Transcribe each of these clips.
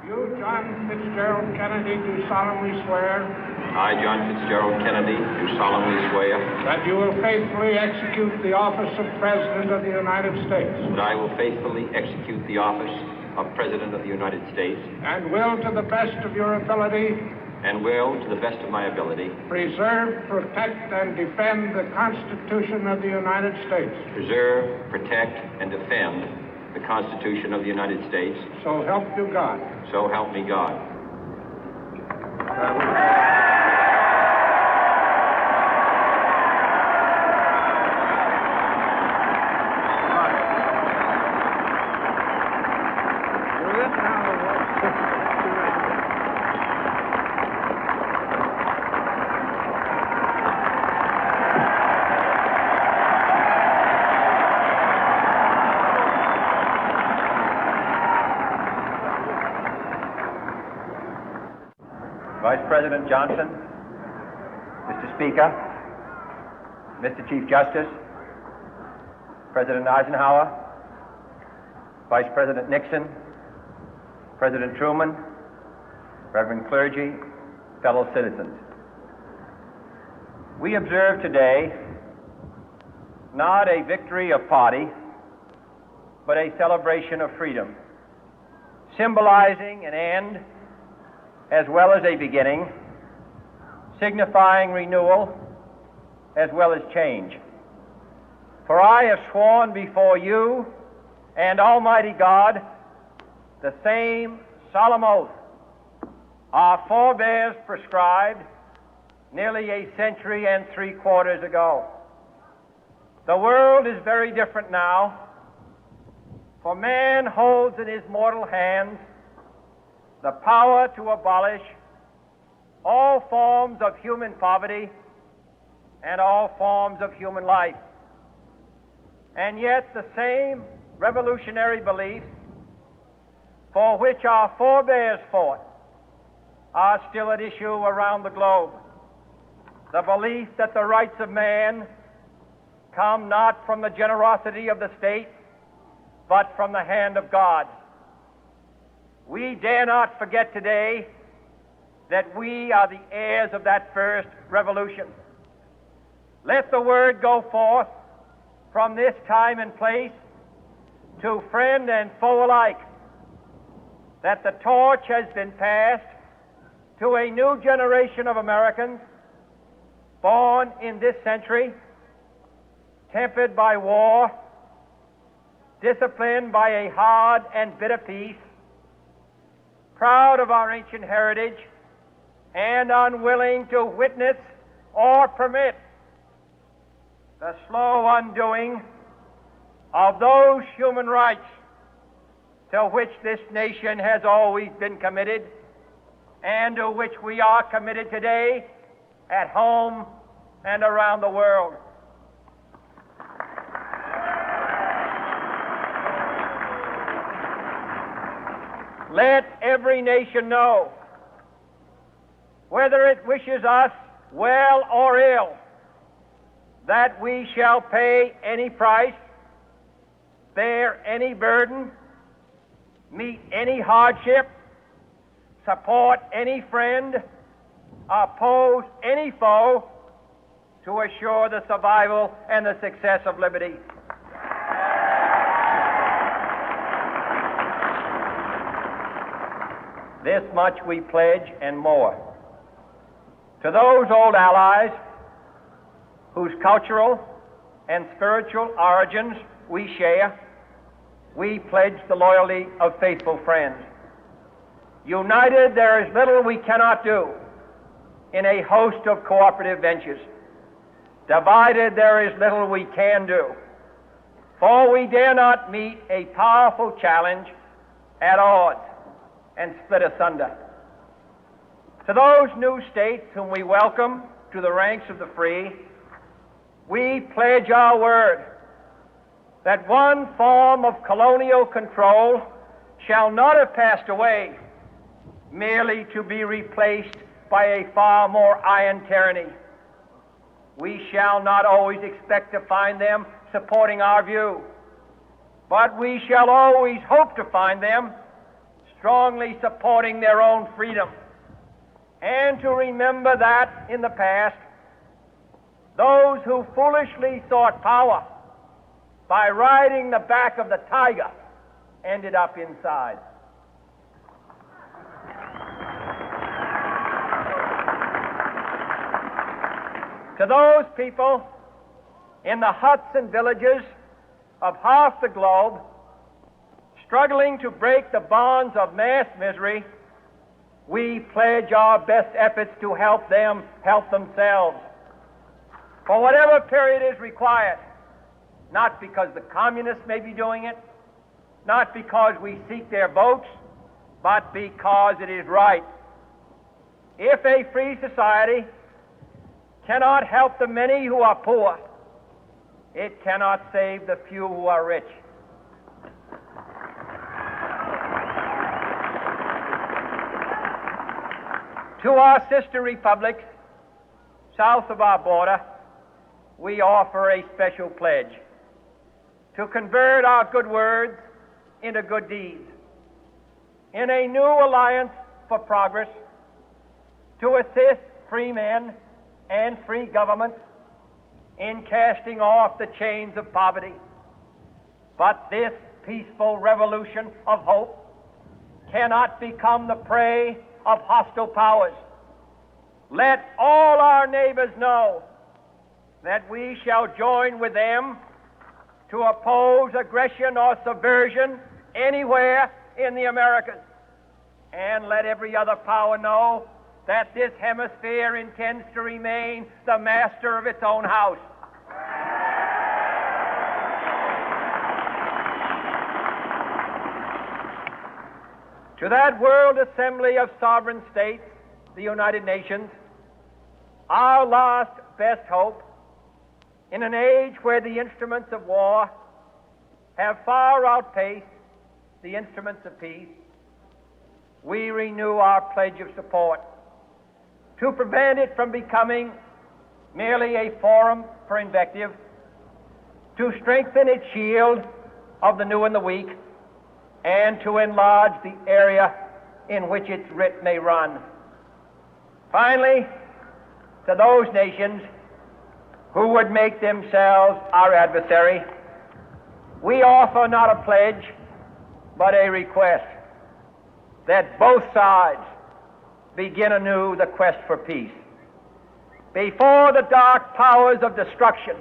You, John Fitzgerald Kennedy, do solemnly swear I, John Fitzgerald Kennedy, do solemnly swear that you will faithfully execute the office of President of the United States that I will faithfully execute the office of President of the United States and will, to the best of your ability, and will, to the best of my ability, preserve, protect, and defend the Constitution of the United States. preserve, protect, and defend the Constitution of the United States. So help you God. So help me God. Vice President Johnson, Mr. Speaker, Mr. Chief Justice, President Eisenhower, Vice President Nixon, President Truman, Reverend clergy, fellow citizens. We observe today not a victory of party, but a celebration of freedom, symbolizing an end as well as a beginning, signifying renewal as well as change. For I have sworn before you and Almighty God the same solemn oath our forebears prescribed nearly a century and 3/4 ago. The world is very different now, for man holds in his mortal hands the power to abolish all forms of human poverty and all forms of human life. And yet the same revolutionary beliefs for which our forebears fought are still at issue around the globe. The belief that the rights of man come not from the generosity of the state, but from the hand of God. We dare not forget today that we are the heirs of that first revolution. Let the word go forth from this time and place to friend and foe alike that the torch has been passed to a new generation of Americans born in this century, tempered by war, disciplined by a hard and bitter peace, proud of our ancient heritage, and unwilling to witness or permit the slow undoing of those human rights to which this nation has always been committed and to which we are committed today at home and around the world. Let every nation know, whether it wishes us well or ill, that we shall pay any price, bear any burden, meet any hardship, support any friend, oppose any foe to assure the survival and the success of liberty. This much we pledge and more. To those old allies whose cultural and spiritual origins we share, we pledge the loyalty of faithful friends. United, there is little we cannot do in a host of cooperative ventures. Divided, there is little we can do, for we dare not meet a powerful challenge at odds and split asunder. To those new states whom we welcome to the ranks of the free, we pledge our word that one form of colonial control shall not have passed away, merely to be replaced by a far more iron tyranny. We shall not always expect to find them supporting our view, but we shall always hope to find them strongly supporting their own freedom, and to remember that in the past, those who foolishly sought power by riding the back of the tiger ended up inside. To those people in the huts and villages of half the globe struggling to break the bonds of mass misery, we pledge our best efforts to help them help themselves for whatever period is required, not because the communists may be doing it, not because we seek their votes, but because it is right. If a free society cannot help the many who are poor, it cannot save the few who are rich. To our sister republics south of our border, we offer a special pledge to convert our good words into good deeds, in a new alliance for progress, to assist free men and free governments in casting off the chains of poverty. But this peaceful revolution of hope cannot become the prey of hostile powers. Let all our neighbors know that we shall join with them to oppose aggression or subversion anywhere in the Americas. And let every other power know that this hemisphere intends to remain the master of its own house. To that World Assembly of Sovereign States, the United Nations, our last best hope, in an age where the instruments of war have far outpaced the instruments of peace, we renew our pledge of support to prevent it from becoming merely a forum for invective, to strengthen its shield of the new and the weak, and to enlarge the area in which its writ may run. Finally, to those nations who would make themselves our adversary, we offer not a pledge, but a request that both sides begin anew the quest for peace. Before the dark powers of destruction,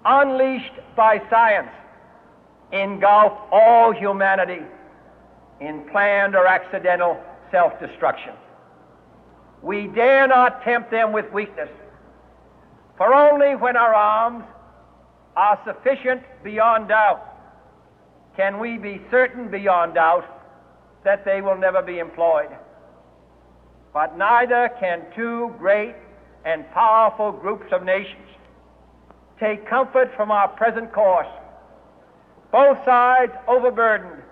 unleashed by science, engulf all humanity in planned or accidental self-destruction, we dare not tempt them with weakness, for only when our arms are sufficient beyond doubt can we be certain beyond doubt that they will never be employed. But neither can two great and powerful groups of nations take comfort from our present course, both sides overburdened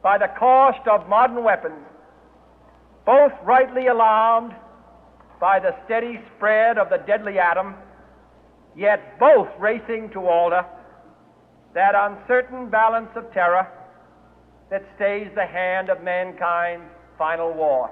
by the cost of modern weapons, both rightly alarmed by the steady spread of the deadly atom, yet both racing to alter that uncertain balance of terror that stays the hand of mankind's final war.